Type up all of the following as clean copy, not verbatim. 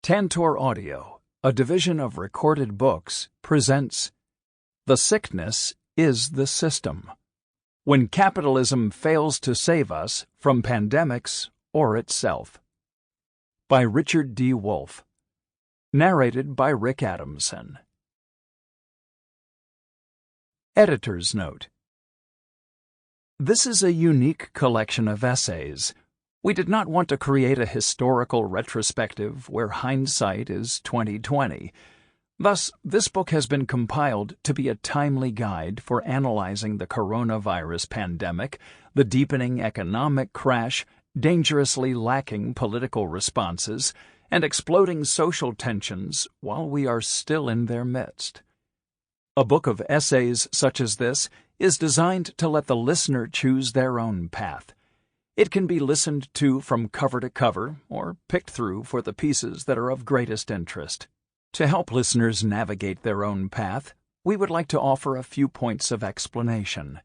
Tantor Audio, a division of Recorded Books, presents The Sickness is the System: When Capitalism Fails to Save Us from Pandemics or Itself, by Richard D. Wolff. Narrated by Rick Adamson. Editor's Note: This is a unique collection of essays. We did not want to create a historical retrospective where hindsight is 20/20. Thus, this book has been compiled to be a timely guide for analyzing the coronavirus pandemic, the deepening economic crash, dangerously lacking political responses, and exploding social tensions while we are still in their midst. A book of essays such as this is designed to let the listener choose their own path. It can be listened to from cover to cover or picked through for the pieces that are of greatest interest. To help listeners navigate their own path, we would like to offer a few points of explanation.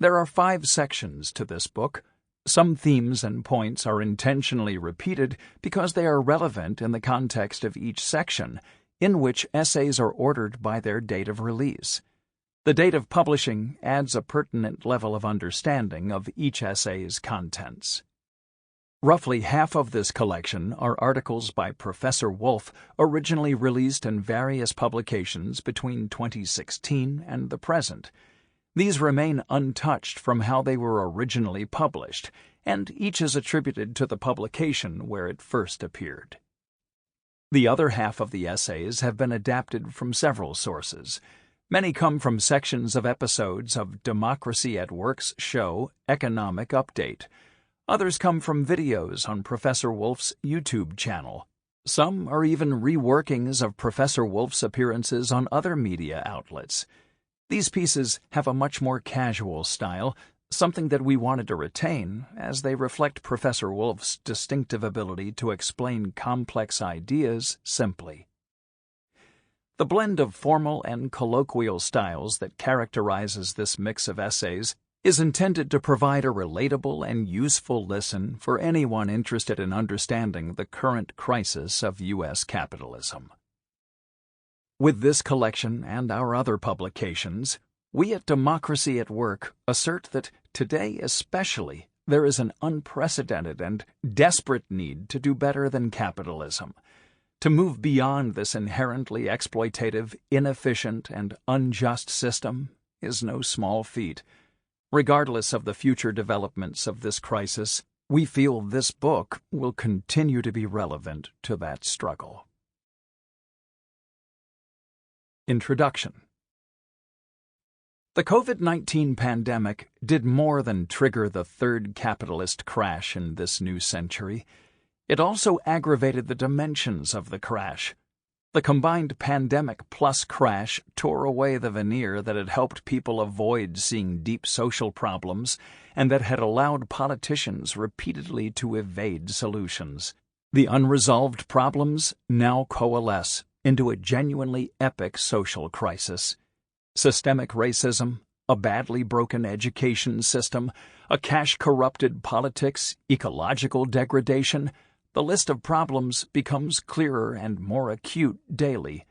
There are 5 sections to this book. Some themes and points are intentionally repeated because they are relevant in the context of each section, in which essays are ordered by their date of release. The date of publishing adds a pertinent level of understanding of each essay's contents. Roughly half of this collection are articles by Professor Wolff, originally released in various publications between 2016 and the present. These remain untouched from how they were originally published, and each is attributed to the publication where it first appeared. The other half of the essays have been adapted from several sources. Many come from sections of episodes of Democracy at Work's show Economic Update. Others come from videos on Professor Wolff's YouTube channel. Some are even reworkings of Professor Wolff's appearances on other media outlets. These pieces have a much more casual style, something that we wanted to retain, as they reflect Professor Wolff's distinctive ability to explain complex ideas simply. The blend of formal and colloquial styles that characterizes this mix of essays is intended to provide a relatable and useful listen for anyone interested in understanding the current crisis of U.S. capitalism. With this collection and our other publications, we at Democracy at Work assert that today especially there is an unprecedented and desperate need to do better than capitalism. To move beyond this inherently exploitative, inefficient, and unjust system is no small feat. Regardless of the future developments of this crisis, we feel this book will continue to be relevant to that struggle. Introduction. The COVID-19 pandemic did more than trigger the third capitalist crash in this new century. It also aggravated the dimensions of the crash. The combined pandemic plus crash tore away the veneer that had helped people avoid seeing deep social problems and that had allowed politicians repeatedly to evade solutions. The unresolved problems now coalesce into a genuinely epic social crisis. Systemic racism, a badly broken education system, a cash-corrupted politics, ecological degradation. The list of problems becomes clearer and more acute daily.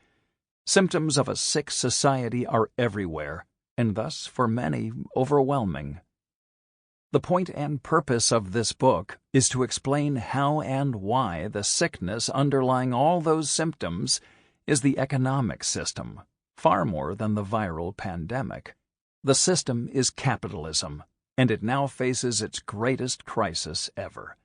Symptoms of a sick society are everywhere, and thus, for many, overwhelming. The point and purpose of this book is to explain how and why the sickness underlying all those symptoms is the economic system, far more than the viral pandemic. The system is capitalism, and it now faces its greatest crisis ever.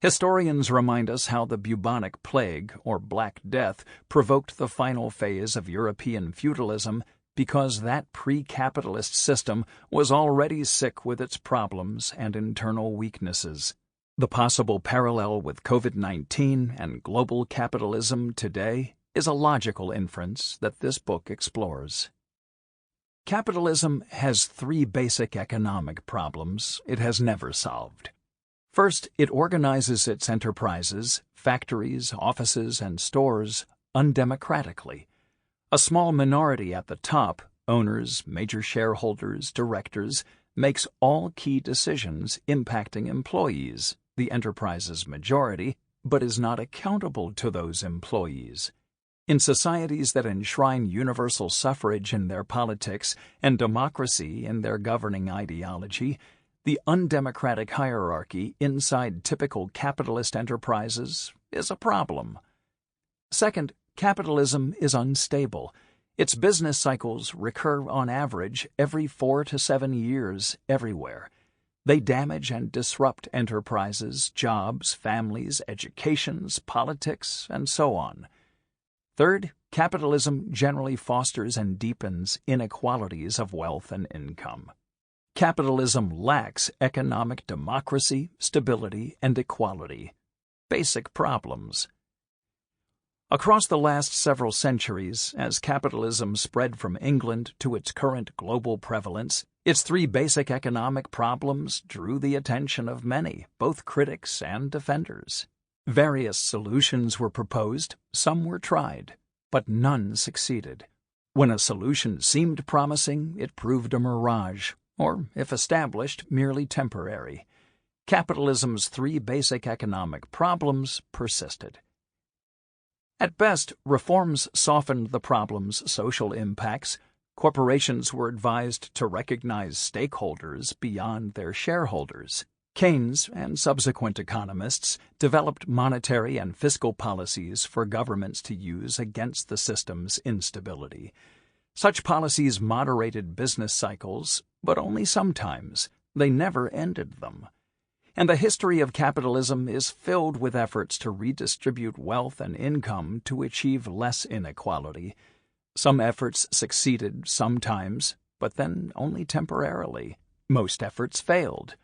Historians remind us how the bubonic plague, or Black Death, provoked the final phase of European feudalism because that pre-capitalist system was already sick with its problems and internal weaknesses. The possible parallel with COVID-19 and global capitalism today is a logical inference that this book explores. Capitalism has 3 basic economic problems it has never solved. First, it organizes its enterprises, factories, offices, and stores undemocratically. A small minority at the top, owners, major shareholders, directors, makes all key decisions impacting employees, the enterprise's majority, but is not accountable to those employees. In societies that enshrine universal suffrage in their politics and democracy in their governing ideology, the undemocratic hierarchy inside typical capitalist enterprises is a problem. Second, capitalism is unstable. Its business cycles recur on average every 4 to 7 years everywhere. They damage and disrupt enterprises, jobs, families, educations, politics, and so on. Third, capitalism generally fosters and deepens inequalities of wealth and income. Capitalism lacks economic democracy, stability, and equality. Basic problems. Across the last several centuries, as capitalism spread from England to its current global prevalence, its 3 basic economic problems drew the attention of many, both critics and defenders. Various solutions were proposed, some were tried, but none succeeded. When a solution seemed promising, it proved a mirage, or, if established, merely temporary. Capitalism's 3 basic economic problems persisted. At best, reforms softened the problem's social impacts. Corporations were advised to recognize stakeholders beyond their shareholders. Keynes and subsequent economists developed monetary and fiscal policies for governments to use against the system's instability. Such policies moderated business cycles, but only sometimes. They never ended them. And the history of capitalism is filled with efforts to redistribute wealth and income to achieve less inequality. Some efforts succeeded sometimes, but then only temporarily. Most efforts failed.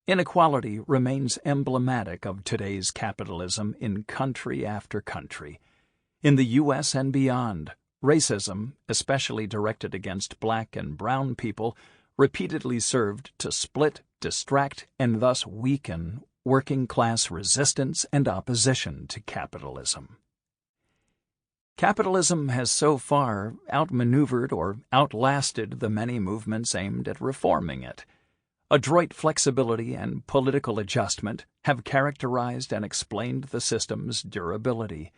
Inequality remains emblematic of today's capitalism in country after country. In the U.S. and beyond, racism, especially directed against black and brown people, repeatedly served to split, distract, and thus weaken working-class resistance and opposition to capitalism. Capitalism has so far outmaneuvered or outlasted the many movements aimed at reforming it. Adroit flexibility and political adjustment have characterized and explained the system's durability.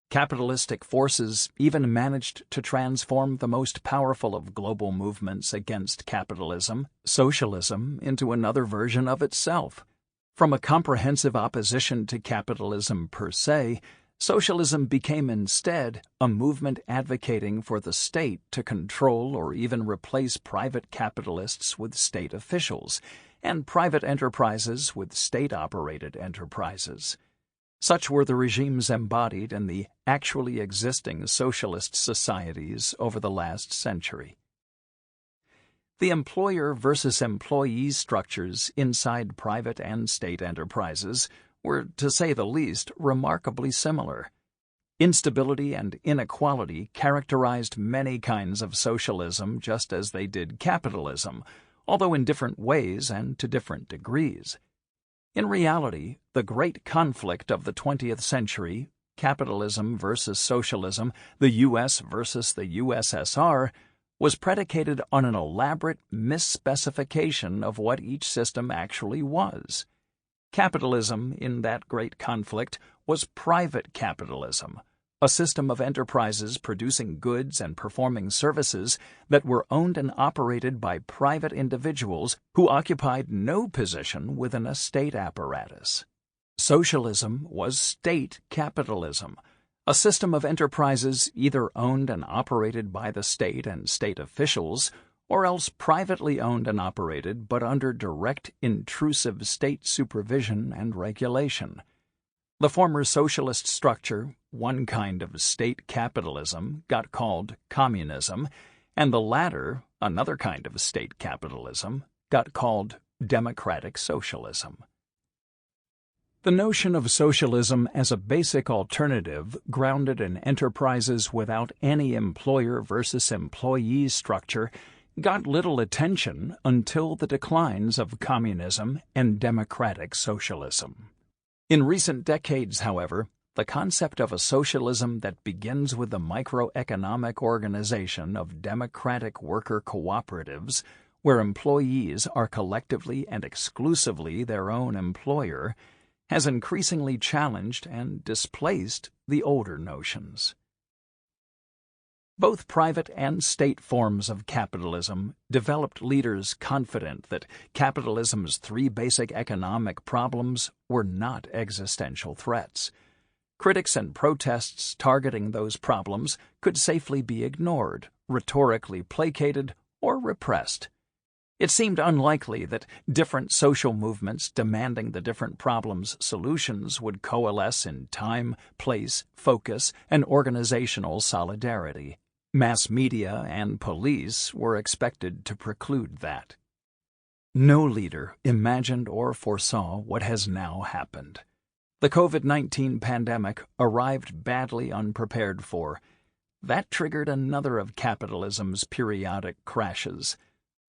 Capitalistic forces even managed to transform the most powerful of global movements against capitalism, socialism, into another version of itself. From a comprehensive opposition to capitalism per se, socialism became instead a movement advocating for the state to control or even replace private capitalists with state officials, and private enterprises with state-operated enterprises. Such were the regimes embodied in the actually existing socialist societies over the last century. The employer versus employee structures inside private and state enterprises were, to say the least, remarkably similar. Instability and inequality characterized many kinds of socialism just as they did capitalism, although in different ways and to different degrees. In reality, the great conflict of the 20th century, capitalism versus socialism, the U.S. versus the USSR, was predicated on an elaborate misspecification of what each system actually was. Capitalism in that great conflict was private capitalism, a system of enterprises producing goods and performing services that were owned and operated by private individuals who occupied no position within a state apparatus. Socialism was state capitalism, a system of enterprises either owned and operated by the state and state officials, or else privately owned and operated but under direct, intrusive state supervision and regulation. The former socialist structure, one kind of state capitalism, got called communism, and the latter, another kind of state capitalism, got called democratic socialism. The notion of socialism as a basic alternative grounded in enterprises without any employer versus employee structure got little attention until the declines of communism and democratic socialism. In recent decades, however, the concept of a socialism that begins with the microeconomic organization of democratic worker cooperatives, where employees are collectively and exclusively their own employer, has increasingly challenged and displaced the older notions. Both private and state forms of capitalism developed leaders confident that capitalism's three basic economic problems were not existential threats. Critics and protests targeting those problems could safely be ignored, rhetorically placated, or repressed. It seemed unlikely that different social movements demanding the different problems' solutions would coalesce in time, place, focus, and organizational solidarity. Mass media and police were expected to preclude that. No leader imagined or foresaw what has now happened. The COVID-19 pandemic arrived badly unprepared for. That triggered another of capitalism's periodic crashes.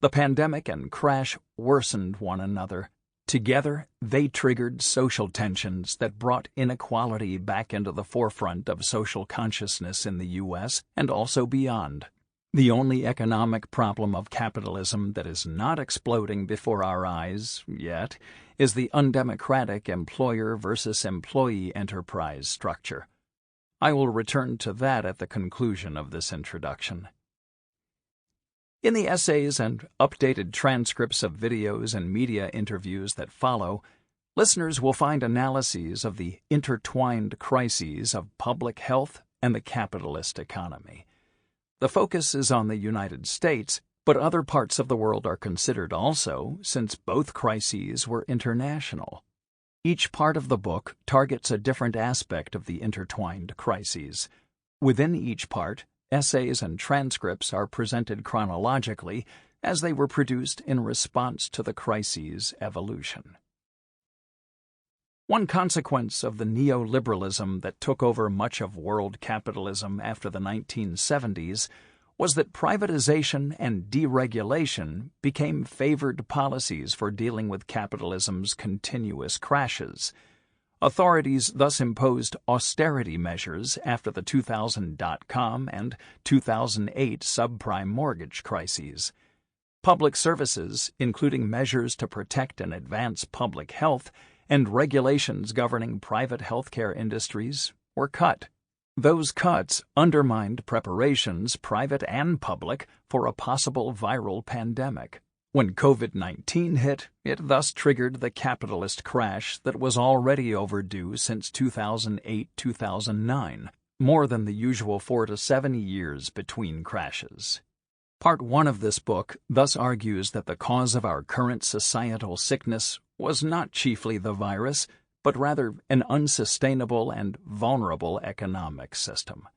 The pandemic and crash worsened one another. Together, they triggered social tensions that brought inequality back into the forefront of social consciousness in the U.S. and also beyond. The only economic problem of capitalism that is not exploding before our eyes, yet, is the undemocratic employer versus employee enterprise structure. I will return to that at the conclusion of this introduction. In the essays and updated transcripts of videos and media interviews that follow, listeners will find analyses of the intertwined crises of public health and the capitalist economy. The focus is on the United States, but other parts of the world are considered also, since both crises were international. Each part of the book targets a different aspect of the intertwined crises. Within each part, essays and transcripts are presented chronologically as they were produced in response to the crises' evolution. One consequence of the neoliberalism that took over much of world capitalism after the 1970s was that privatization and deregulation became favored policies for dealing with capitalism's continuous crashes. Authorities thus imposed austerity measures after the 2000 dot-com and 2008 subprime mortgage crises. Public services, including measures to protect and advance public health and regulations governing private healthcare industries, were cut. Those cuts undermined preparations, private and public, for a possible viral pandemic. When COVID-19 hit, it thus triggered the capitalist crash that was already overdue since 2008-2009, more than the usual 4 to 7 years between crashes. Part 1 of this book thus argues that the cause of our current societal sickness was not chiefly the virus, but rather an unsustainable and vulnerable economic system.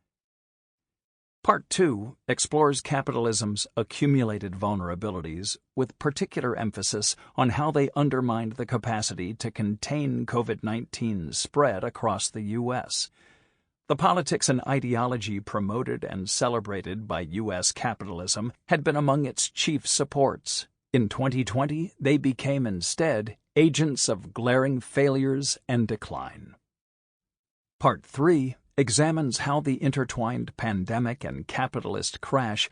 Part 2 explores capitalism's accumulated vulnerabilities with particular emphasis on how they undermined the capacity to contain COVID-19's spread across the U.S. The politics and ideology promoted and celebrated by U.S. capitalism had been among its chief supports. In 2020, they became instead agents of glaring failures and decline. Part 3 examines how the intertwined pandemic and capitalist crash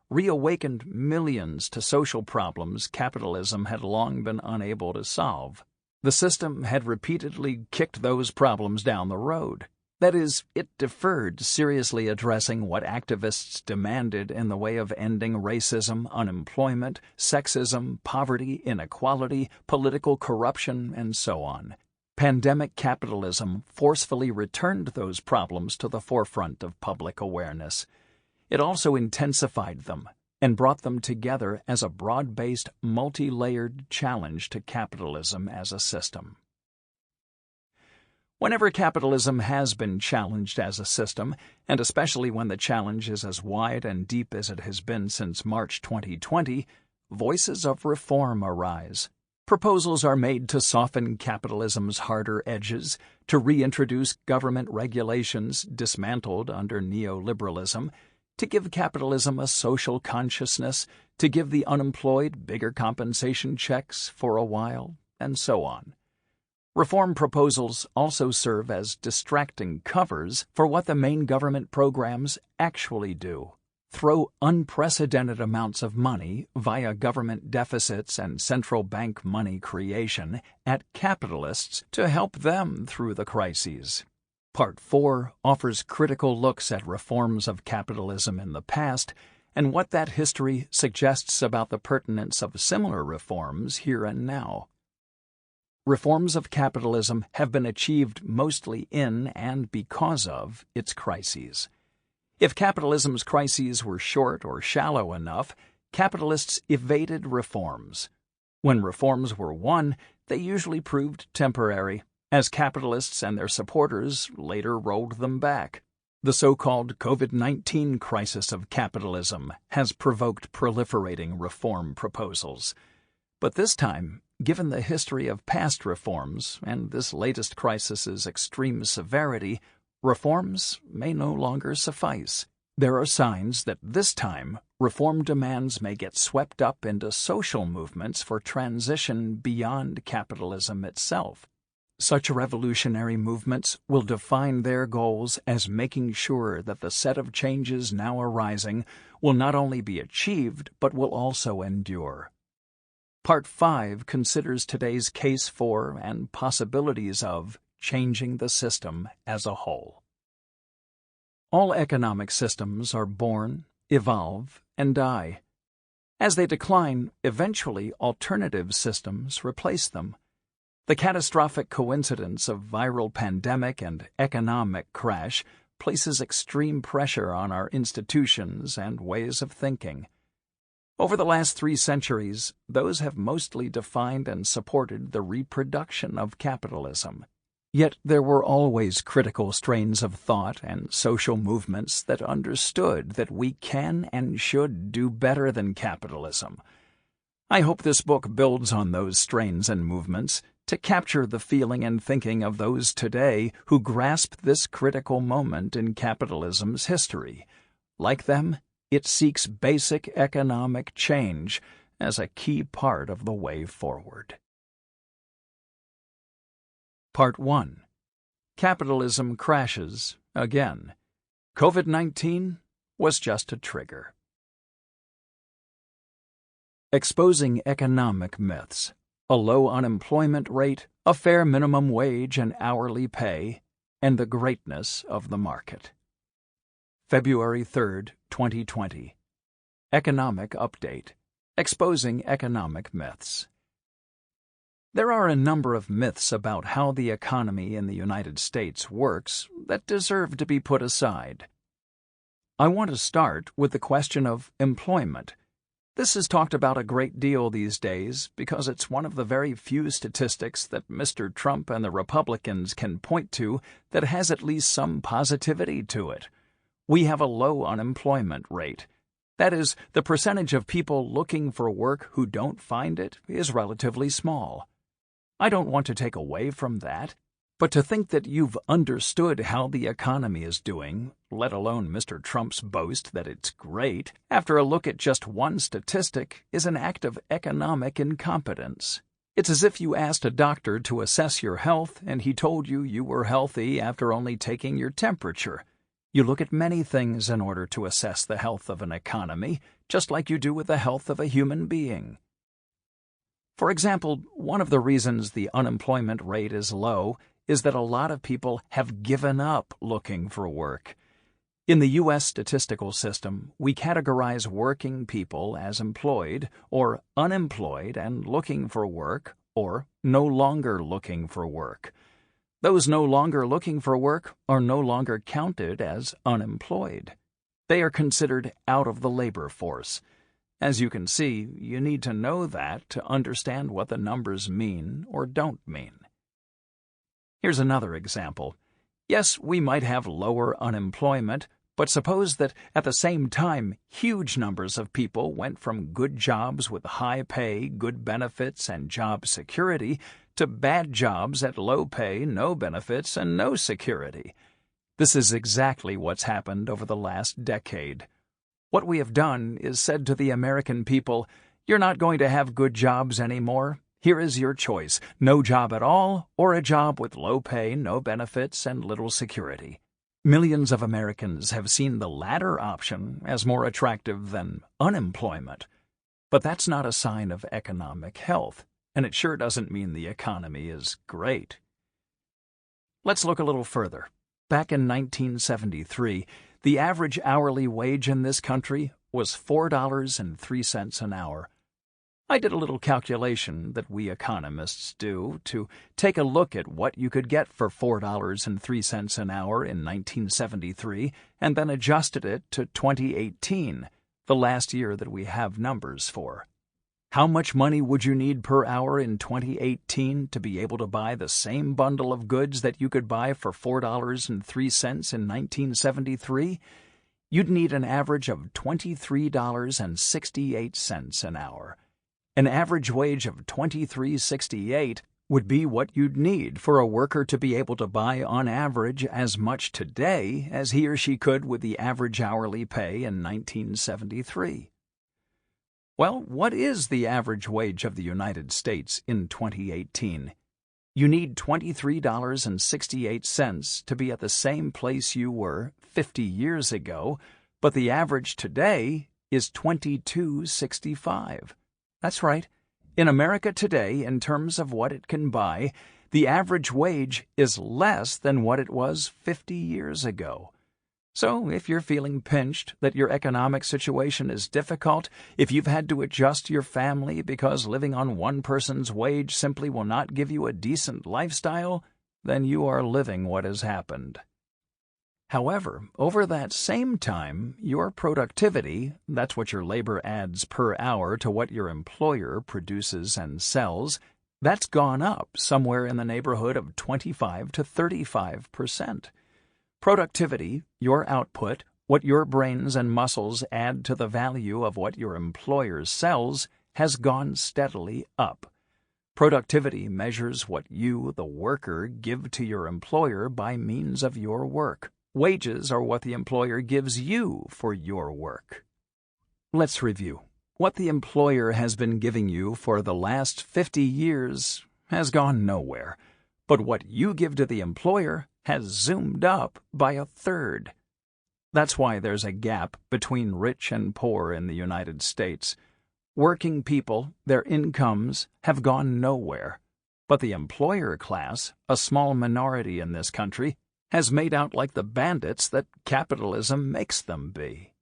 reawakened millions to social problems capitalism had long been unable to solve. The system had repeatedly kicked those problems down the road. That is, it deferred seriously addressing what activists demanded in the way of ending racism, unemployment, sexism, poverty, inequality, political corruption, and so on. Pandemic capitalism forcefully returned those problems to the forefront of public awareness. It also intensified them and brought them together as a broad-based, multi-layered challenge to capitalism as a system. Whenever capitalism has been challenged as a system, and especially when the challenge is as wide and deep as it has been since March 2020, voices of reform arise. Proposals are made to soften capitalism's harder edges, to reintroduce government regulations dismantled under neoliberalism, to give capitalism a social consciousness, to give the unemployed bigger compensation checks for a while, and so on. Reform proposals also serve as distracting covers for what the main government programs actually do. throw unprecedented amounts of money via government deficits and central bank money creation at capitalists to help them through the crises. Part 4 offers critical looks at reforms of capitalism in the past and what that history suggests about the pertinence of similar reforms here and now. Reforms of capitalism have been achieved mostly in and because of its crises. If capitalism's crises were short or shallow enough, capitalists evaded reforms. When reforms were won, they usually proved temporary, as capitalists and their supporters later rolled them back. The so-called COVID-19 crisis of capitalism has provoked proliferating reform proposals. But this time, given the history of past reforms and this latest crisis's extreme severity, reforms may no longer suffice. There are signs that this time reform demands may get swept up into social movements for transition beyond capitalism itself. Such revolutionary movements will define their goals as making sure that the set of changes now arising will not only be achieved but will also endure. Part 5 considers today's case for and possibilities of changing the system as a whole. All economic systems are born, evolve, and die. As they decline, eventually alternative systems replace them. The catastrophic coincidence of viral pandemic and economic crash places extreme pressure on our institutions and ways of thinking. Over the last 3 centuries, those have mostly defined and supported the reproduction of capitalism. Yet there were always critical strains of thought and social movements that understood that we can and should do better than capitalism. I hope this book builds on those strains and movements to capture the feeling and thinking of those today who grasp this critical moment in capitalism's history. Like them, it seeks basic economic change as a key part of the way forward. Part 1. Capitalism crashes again. COVID-19 was just a trigger. Exposing economic myths. A low unemployment rate, a fair minimum wage and hourly pay, and the greatness of the market. February 3, 2020. Economic Update. Exposing economic myths. There are a number of myths about how the economy in the United States works that deserve to be put aside. I want to start with the question of employment. This is talked about a great deal these days because it's one of the very few statistics that Mr. Trump and the Republicans can point to that has at least some positivity to it. We have a low unemployment rate. That is, the percentage of people looking for work who don't find it is relatively small. I don't want to take away from that, but to think that you've understood how the economy is doing, let alone Mr. Trump's boast that it's great, after a look at just one statistic is an act of economic incompetence. It's as if you asked a doctor to assess your health and he told you you were healthy after only taking your temperature. You look at many things in order to assess the health of an economy, just like you do with the health of a human being. For example, one of the reasons the unemployment rate is low is that a lot of people have given up looking for work. In the U.S. statistical system, we categorize working people as employed or unemployed and looking for work or no longer looking for work. Those no longer looking for work are no longer counted as unemployed. They are considered out of the labor force. As you can see, you need to know that to understand what the numbers mean or don't mean. Here's another example. Yes, we might have lower unemployment, but suppose that at the same time, huge numbers of people went from good jobs with high pay, good benefits, and job security to bad jobs at low pay, no benefits, and no security. This is exactly what's happened over the last decade. What we have done is said to the American people, "You're not going to have good jobs anymore. Here is your choice, no job at all or a job with low pay, no benefits, and little security." Millions of Americans have seen the latter option as more attractive than unemployment. But that's not a sign of economic health, and it sure doesn't mean the economy is great. Let's look a little further. Back in 1973, the average hourly wage in this country was $4.03 an hour. I did a little calculation that we economists do to take a look at what you could get for $4.03 an hour in 1973 and then adjusted it to 2018, the last year that we have numbers for. How much money would you need per hour in 2018 to be able to buy the same bundle of goods that you could buy for $4.03 in 1973? You'd need an average of $23.68 an hour. An average wage of $23.68 would be what you'd need for a worker to be able to buy on average as much today as he or she could with the average hourly pay in 1973. Well, what is the average wage of the United States in 2018? You need $23.68 to be at the same place you were 50 years ago, but the average today is $22.65. That's right. In America today, in terms of what it can buy, the average wage is less than what it was 50 years ago. So if you're feeling pinched, that your economic situation is difficult, if you've had to adjust your family because living on one person's wage simply will not give you a decent lifestyle, then you are living what has happened. However, over that same time, your productivity, that's what your labor adds per hour to what your employer produces and sells, that's gone up somewhere in the neighborhood of 25 to 35%. Productivity, your output, what your brains and muscles add to the value of what your employer sells, has gone steadily up. Productivity measures what you, the worker, give to your employer by means of your work. Wages are what the employer gives you for your work. Let's review. What the employer has been giving you for the last 50 years has gone nowhere, but what you give to the employer has zoomed up by a third. That's why there's a gap between rich and poor in the United States. Working people, their incomes, have gone nowhere, but the employer class, a small minority in this country, has made out like the bandits that capitalism makes them be.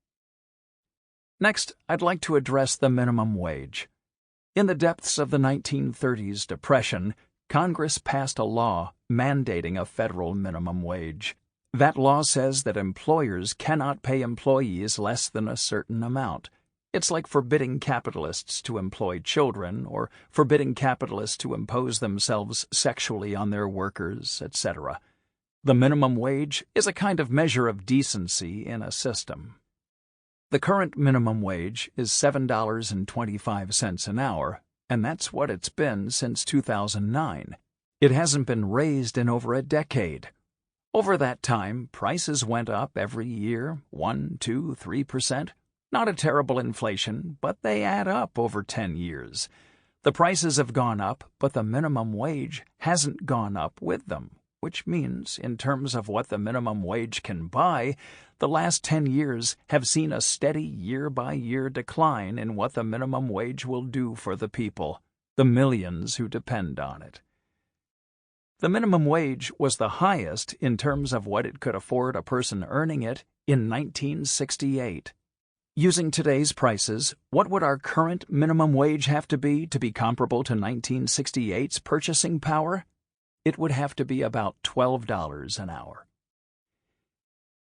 Next, I'd like to address the minimum wage. In the depths of the 1930s Depression, Congress passed a law mandating a federal minimum wage. That law says that employers cannot pay employees less than a certain amount. It's like forbidding capitalists to employ children or forbidding capitalists to impose themselves sexually on their workers, etc. The minimum wage is a kind of measure of decency in a system. The current minimum wage is $7.25 an hour, and that's what it's been since 2009. It hasn't been raised in over a decade. Over that time, prices went up every year, 1, 2, 3%. Not a terrible inflation, but they add up over 10 years. The prices have gone up, but the minimum wage hasn't gone up with them, which means, in terms of what the minimum wage can buy, the last 10 years have seen a steady year-by-year decline in what the minimum wage will do for the people, the millions who depend on it. The minimum wage was the highest in terms of what it could afford a person earning it in 1968. Using today's prices, what would our current minimum wage have to be comparable to 1968's purchasing power? It would have to be about $12 an hour.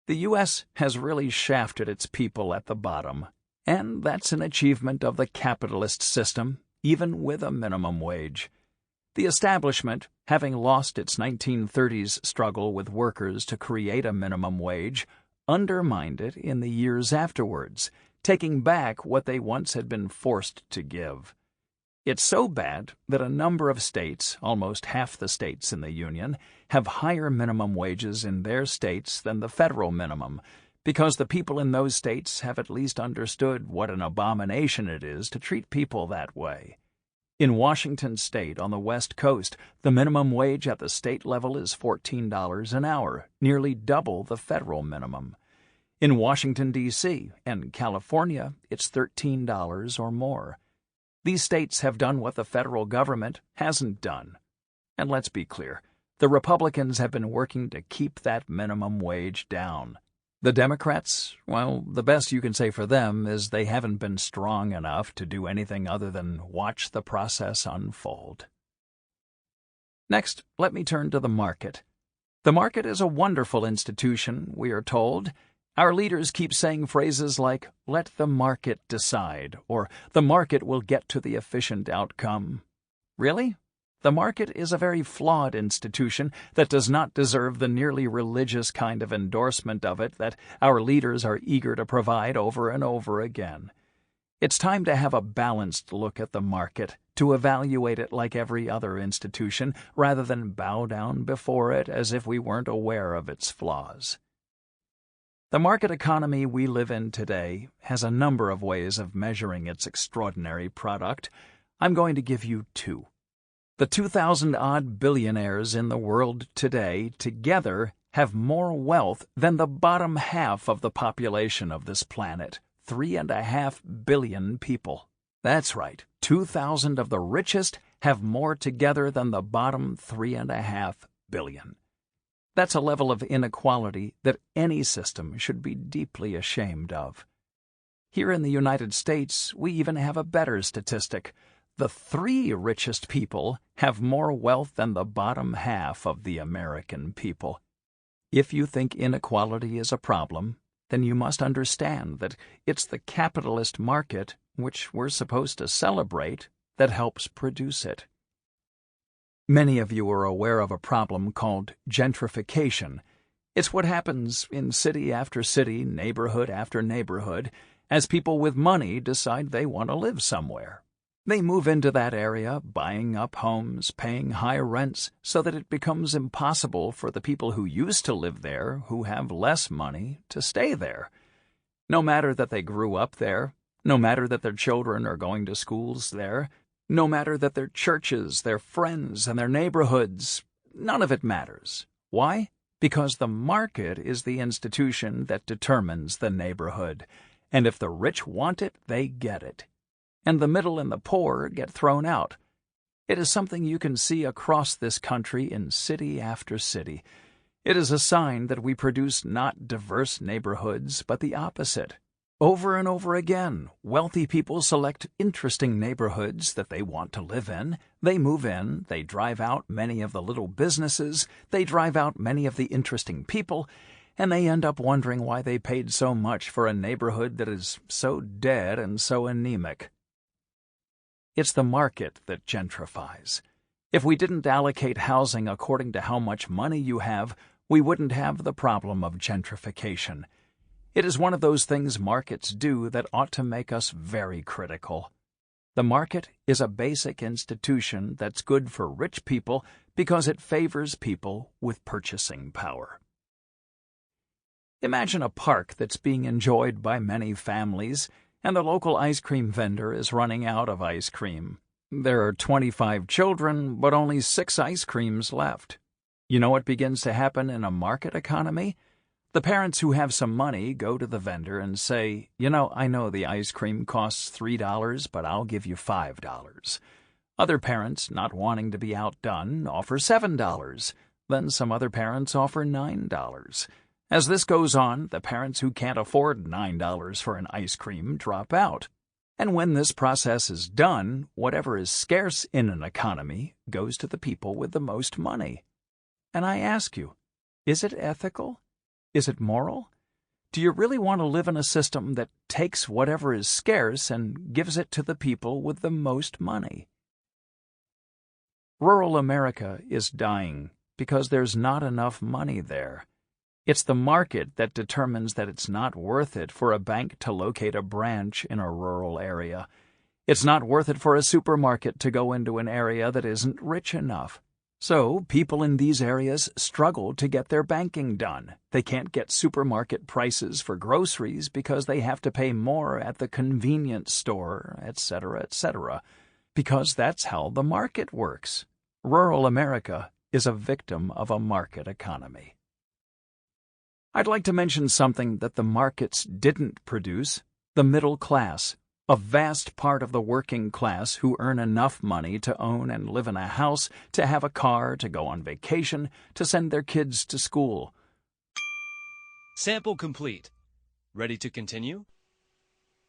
The U.S. has really shafted its people at the bottom, and that's an achievement of the capitalist system, even with a minimum wage. The establishment, having lost its 1930s struggle with workers to create a minimum wage, undermined it in the years afterwards, taking back what they once had been forced to give. It's so bad that a number of states, almost half the states in the Union, have higher minimum wages in their states than the federal minimum, because the people in those states have at least understood what an abomination it is to treat people that way. In Washington state on the West Coast, the minimum wage at the state level is $14 an hour, nearly double the federal minimum. In Washington, D.C. and California, it's $13 or more. These states have done what the federal government hasn't done. And let's be clear, the Republicans have been working to keep that minimum wage down. The Democrats, well, the best you can say for them is they haven't been strong enough to do anything other than watch the process unfold. Next, let me turn to the market. The market is a wonderful institution, we are told. Our leaders keep saying phrases like, "Let the market decide," or "The market will get to the efficient outcome." Really? The market is a very flawed institution that does not deserve the nearly religious kind of endorsement of it that our leaders are eager to provide over and over again. It's time to have a balanced look at the market, to evaluate it like every other institution, rather than bow down before it as if we weren't aware of its flaws. The market economy we live in today has a number of ways of measuring its extraordinary product. I'm going to give you two. The 2,000-odd billionaires in the world today together have more wealth than the bottom half of the population of this planet, 3.5 billion people. That's right, 2,000 of the richest have more together than the bottom 3.5 billion. That's a level of inequality that any system should be deeply ashamed of. Here in the United States, we even have a better statistic. The 3 richest people have more wealth than the bottom half of the American people. If you think inequality is a problem, then you must understand that it's the capitalist market, which we're supposed to celebrate, that helps produce it. Many of you are aware of a problem called gentrification. It's what happens in city after city, neighborhood after neighborhood, as people with money decide they want to live somewhere. They move into that area, buying up homes, paying high rents, so that it becomes impossible for the people who used to live there, who have less money, to stay there. No matter that they grew up there, no matter that their children are going to schools there, no matter that their churches, their friends, and their neighborhoods, none of it matters. Why? Because the market is the institution that determines the neighborhood, and if the rich want it, they get it. And the middle and the poor get thrown out. It is something you can see across this country in city after city. It is a sign that we produce not diverse neighborhoods, but the opposite. Over and over again, wealthy people select interesting neighborhoods that they want to live in. They move in, they drive out many of the little businesses, they drive out many of the interesting people, and they end up wondering why they paid so much for a neighborhood that is so dead and so anemic. It's the market that gentrifies. If we didn't allocate housing according to how much money you have, we wouldn't have the problem of gentrification. It is one of those things markets do that ought to make us very critical. The market is a basic institution that's good for rich people because it favors people with purchasing power. Imagine a park that's being enjoyed by many families, and the local ice cream vendor is running out of ice cream. There are 25 children, but only 6 ice creams left. You know what begins to happen in a market economy? The parents who have some money go to the vendor and say, I know the ice cream costs $3, but I'll give you $5. Other parents, not wanting to be outdone, offer $7. Then some other parents offer $9. As this goes on, the parents who can't afford $9 for an ice cream drop out. And when this process is done, whatever is scarce in an economy goes to the people with the most money. And I ask you, is it ethical? Is it moral? Do you really want to live in a system that takes whatever is scarce and gives it to the people with the most money? Rural America is dying because there's not enough money there. It's the market that determines that it's not worth it for a bank to locate a branch in a rural area. It's not worth it for a supermarket to go into an area that isn't rich enough. So people in these areas struggle to get their banking done. They can't get supermarket prices for groceries because they have to pay more at the convenience store, etc., etc. Because that's how the market works. Rural America is a victim of a market economy. I'd like to mention something that the markets didn't produce: the middle class, a vast part of the working class who earn enough money to own and live in a house, to have a car, to go on vacation, to send their kids to school. Sample complete. Ready to continue?